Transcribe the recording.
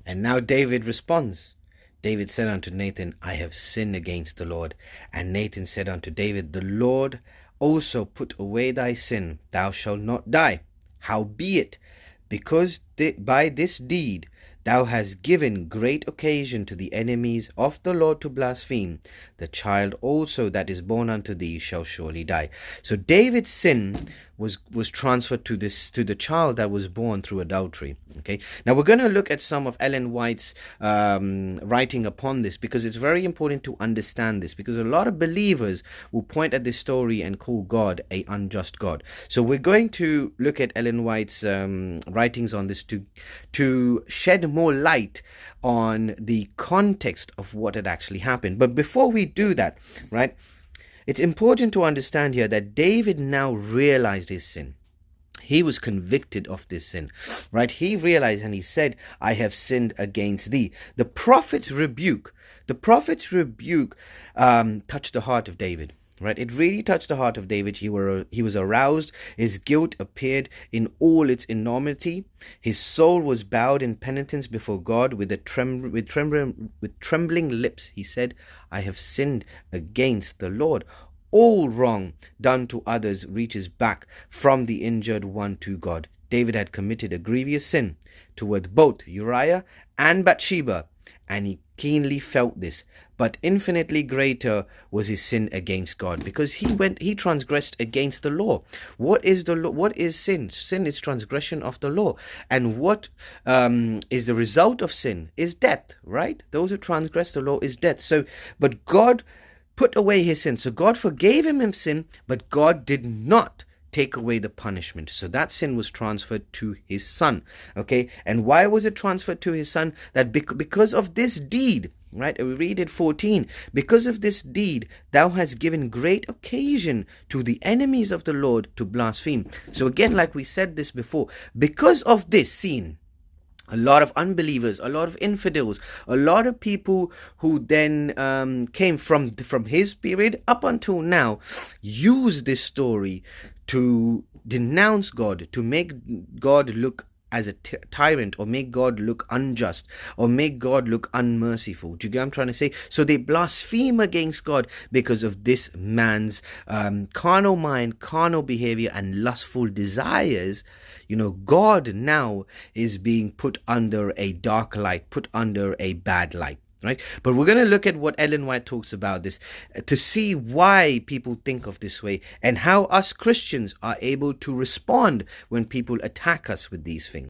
And now David responds. David said unto Nathan, I have sinned against the Lord. And Nathan said unto David, the Lord also put away thy sin, thou shalt not die. Howbeit, because by this deed thou hast given great occasion to the enemies of the Lord to blaspheme, the child also that is born unto thee shall surely die. So David's sin was transferred to the child that was born through adultery. Okay, now we're going to look at some of Ellen White's writing upon this, because it's very important to understand this, because a lot of believers will point at this story and call God a unjust God. So we're going to look at Ellen White's writings on this to shed more light on the context of what had actually happened. But before we do that, right, it's important to understand here that David now realized his sin. He was convicted of this sin, right? He realized and he said, I have sinned against thee. The prophet's rebuke touched the heart of David, right? It really touched the heart of David. He was aroused. His guilt appeared in all its enormity. His soul was bowed in penitence before God with trembling lips. He said, I have sinned against the Lord. All wrong done to others reaches back from the injured one to God. David had committed a grievous sin toward both Uriah and Bathsheba, and he keenly felt this. But infinitely greater was his sin against God, because he transgressed against the law. What is the law? What is sin? Sin is transgression of the law. And what is the result of sin? Is death, right? Those who transgress the law is death. So, but God put away his sin. So God forgave him his sin, but God did not take away the punishment. So that sin was transferred to his son. Okay, and why was it transferred to his son? That because of this deed, right? We read it 14. Because of this deed, thou hast given great occasion to the enemies of the Lord to blaspheme. So again, like we said this before, because of this sin, a lot of unbelievers, a lot of infidels, a lot of people who then came from his period up until now, use this story to denounce God, to make God look as a tyrant, or make God look unjust, or make God look unmerciful. Do you get what I'm trying to say? So they blaspheme against God because of this man's carnal mind, carnal behavior, and lustful desires. God now is being put under a dark light, put under a bad light. Right? But we're going to look at what Ellen White talks about this to see why people think of this way, and how us Christians are able to respond when people attack us with these things.